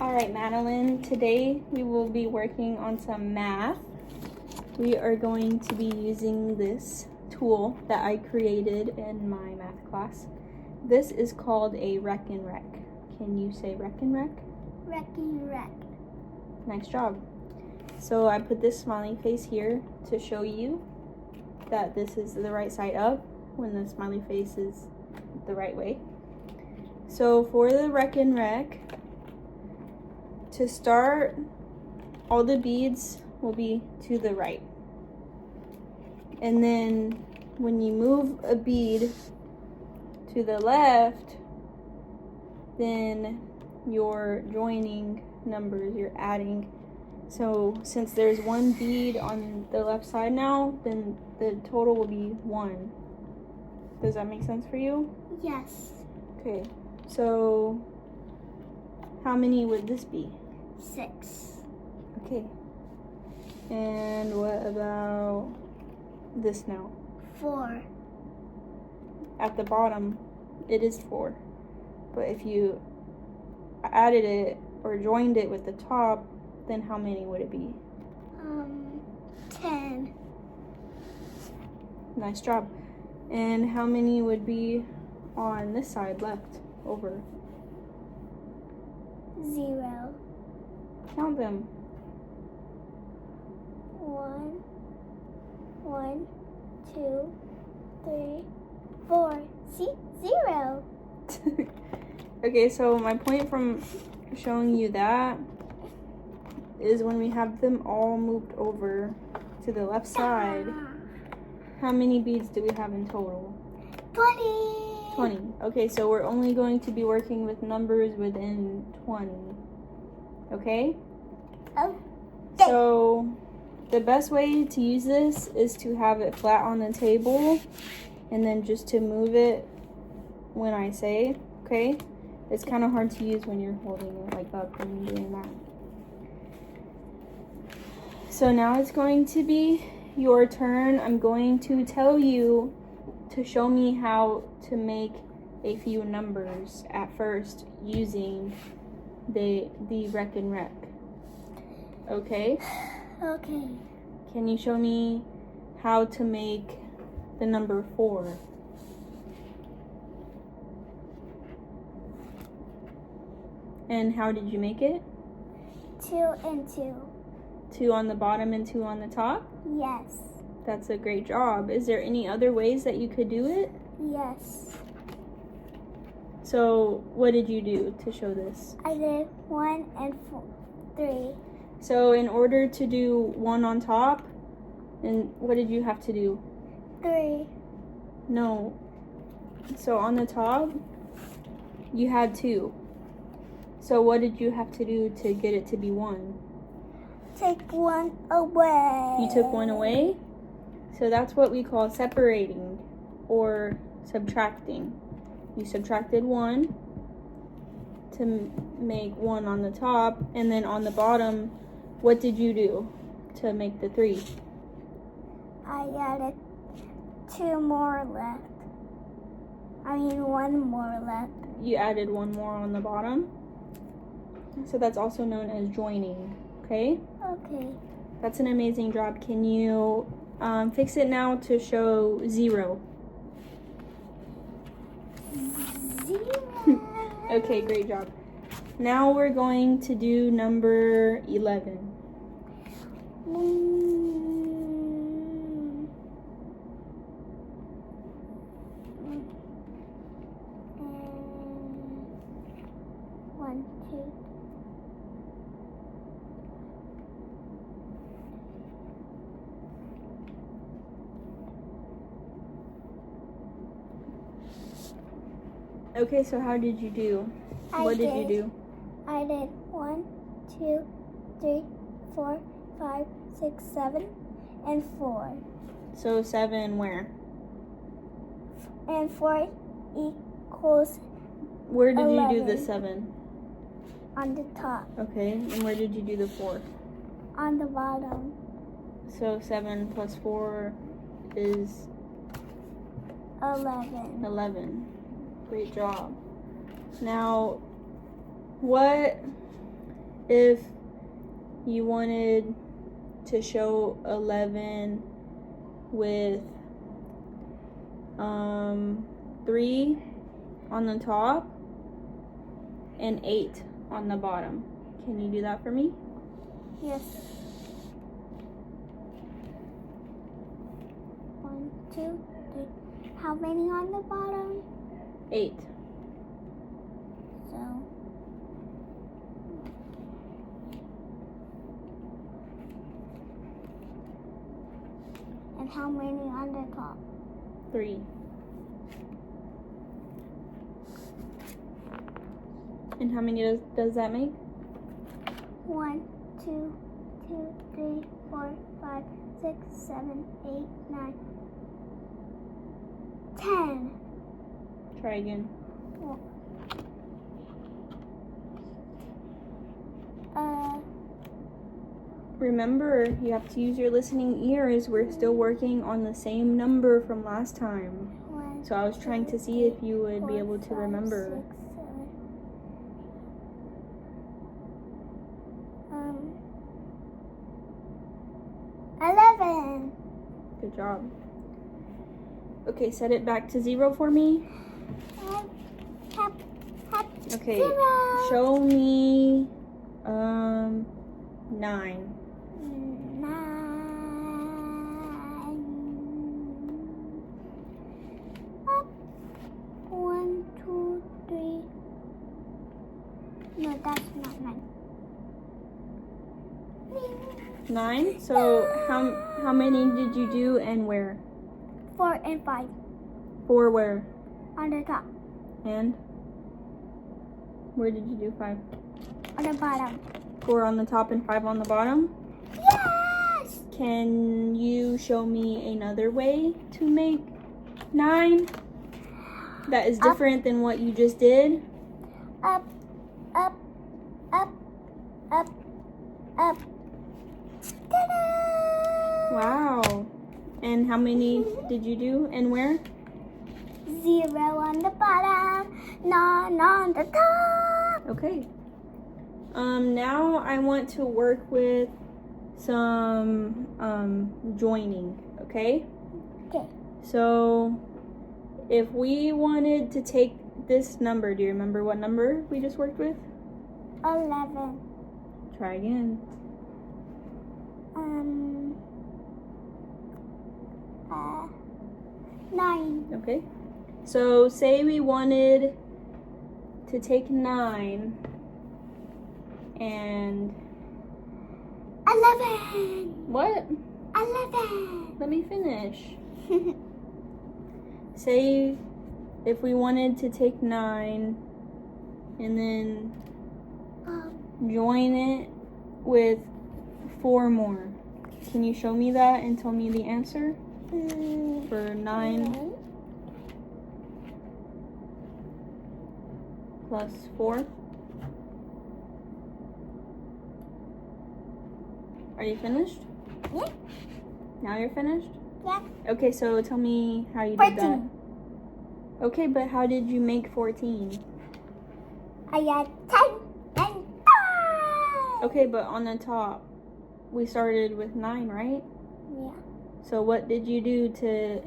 All right, Madeline, today we will be working on some math. We are going to be using this tool that I created in my math class. This is called a Rekenrek. Can you say Rekenrek? Rekenrek. Nice job. So I put this smiley face here to show you that this is the right side up when the smiley face is the right way. So for the Rekenrek, to start, all the beads will be to the right. And then when you move a bead to the left, then you're joining numbers, you're adding. So since there's one bead on the left side now, then the total will be 1. Does that make sense for you? Yes. Okay, so how many would this be? 6. Okay. And what about this now? 4. At the bottom, it is 4. But if you added it or joined it with the top, then how many would it be? 10. Nice job. And how many would be on this side left over? 0. Count them. 1, 2, 3, 4. See? 0. Okay, so my point from showing you that is when we have them all moved over to the left side, how many beads do we have in total? 20. 20. Okay, so we're only going to be working with numbers within 20. Okay? Okay. So the best way to use this is to have it flat on the table and then just to move it when I say, okay? It's kind of hard to use when you're holding it like up and doing that. So now it's going to be your turn. I'm going to tell you to show me how to make a few numbers at first using the Rekenrek. Okay? Okay. Can you show me how to make the number 4? And how did you make it? 2 and 2. 2 on the bottom and 2 on the top? Yes. That's a great job. Is there any other ways that you could do it? Yes. So what did you do to show this? I did 1 and 3. So in order to do 1 on top, and what did you have to do? 3. No. So on the top, you had 2. So what did you have to do to get it to be 1? Take 1 away. You took 1 away? So that's what we call separating or subtracting. You subtracted 1 to make 1 on the top, and then on the bottom, what did you do to make the 3? I added 2 more left. 1 more left. You added 1 more on the bottom. So that's also known as joining, okay? Okay. That's an amazing job. Can you fix it now to show 0? 0. Okay, great job. Now we're going to do number 11. One, two. Okay, so how did you do? What did you do? I did 1, 2, 3, 4, 5, 6, 7, and 4. So 7 where? And 4 equals Where did 11. you do the 7? On the top. Okay, and where did you do the 4? On the bottom. So 7 plus 4 is 11. 11. Great job. Now, what if you wanted to show 11 with 3 on the top and 8 on the bottom. Can you do that for me? Yes. 1, 2, 3. How many on the bottom? 8. So. And how many on the top? 3. And how many does that make? 1, 2, 3, 4, 5, 6, 7, 8, 9, 10. Try again. Remember, you have to use your listening ears. We're still working on the same number from last time. So I was trying to see if you would be able to remember. 11. Good job. Okay, set it back to 0 for me. Okay, 0. show me 9. 9. 1, 2, 3. No, that's not 9. 9? So how many did you do and where? 4 and 5. 4 where? On the top. And? Where did you do 5? On the bottom. 4 on the top and 5 on the bottom? Yes! Can you show me another way to make 9? That is different than what you just did? Up, up, up, up, up. Ta-da! Wow. And how many did you do and where? 0 on the bottom, 9 on the top. Okay. Now I want to work with some joining, okay? Okay. So if we wanted to take this number, do you remember what number we just worked with? 11. Try again. 9. Okay. So say we wanted to take 9 and 11. what? 11. Let me finish. Say if we wanted to take 9 and then join it with 4 more. Can you show me that and tell me the answer for 9 plus 4? Are you finished? Yeah. Now you're finished? Yeah. Okay, so tell me how you did that. 14. Okay, but how did you make 14? I got 10 and 5. Okay, but on the top, we started with 9, right? Yeah. So what did you do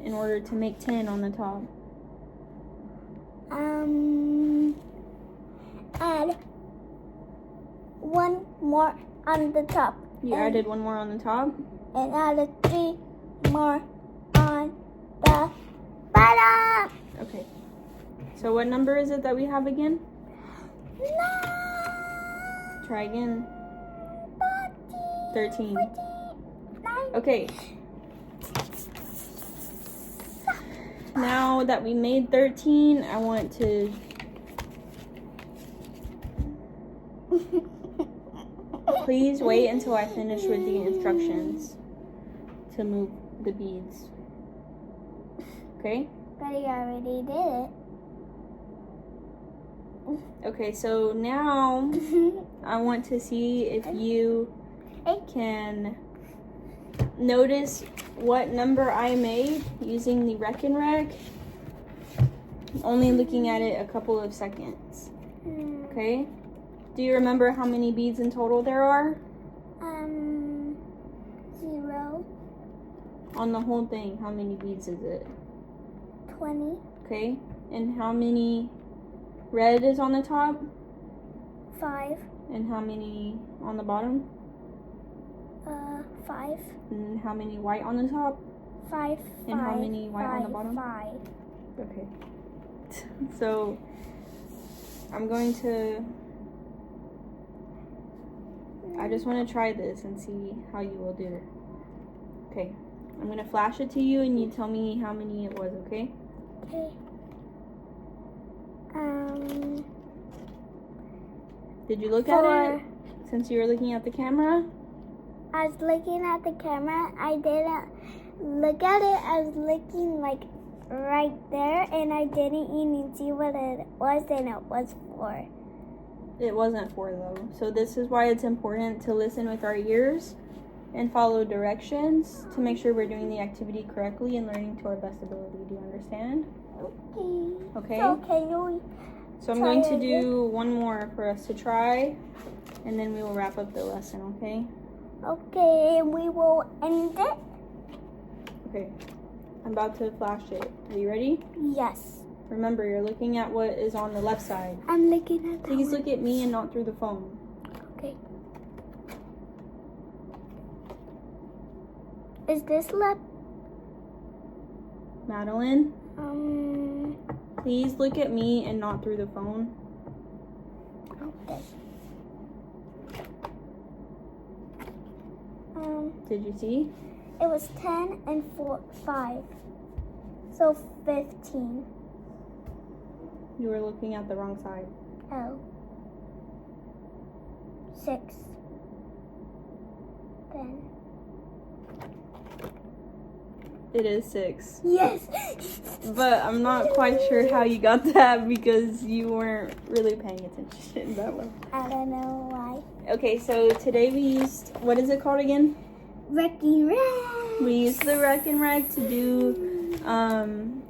in order to make 10 on the top? Add 1 more on the top. You added 1 more on the top? And added 3 more on the bottom. Okay. So what number is it that we have again? 9. Try again. 13. 9. Okay. Now that we made 13, I want to please wait until I finish with the instructions to move the beads. Okay? But you already did it. Okay, so now I want to see if you can notice what number I made using the Rekenrek. Only looking at it a couple of seconds. Okay? Do you remember how many beads in total there are? 0. On the whole thing, how many beads is it? 20. Okay. And how many red is on the top? 5. And how many on the bottom? 5. And how many white on the top? 5. And how many white on the bottom? 5. Okay. So I'm going to, I just want to try this and see how you will do. Okay. I'm going to flash it to you and you tell me how many it was, okay? Okay. Did you look 4. at it since you were looking at the camera? I was looking at the camera. I didn't look at it. I was looking like right there, and I didn't even see what it was, and it was 4. It wasn't 4 though. So this is why it's important to listen with our ears and follow directions to make sure we're doing the activity correctly and learning to our best ability. Do you understand? Okay. Okay. Okay. So I'm going to do one more for us to try, and then we will wrap up the lesson, okay? Okay, and we will end it. Okay. I'm about to flash it. Are you ready? Yes. Remember, you're looking at what is on the left side. I'm looking at. Please look at me and not through the phone. Okay. Is this left? Madeline, please look at me and not through the phone. Okay. Did you see? It was 10 and 5. So 15. You were looking at the wrong side. Oh. 6. Then. It is 6. Yes! But I'm not quite sure how you got that because you weren't really paying attention that well. I don't know why. Okay, so today we used, what is it called again? Rekenrek. We used the Rekenrek to do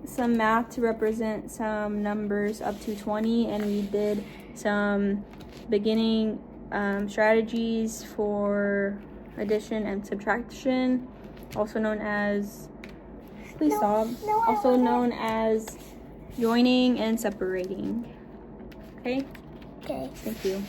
some math to represent some numbers up to 20, and we did some beginning strategies for addition and subtraction, also known as, please stop, also known as joining and separating. Okay? Okay. Thank you.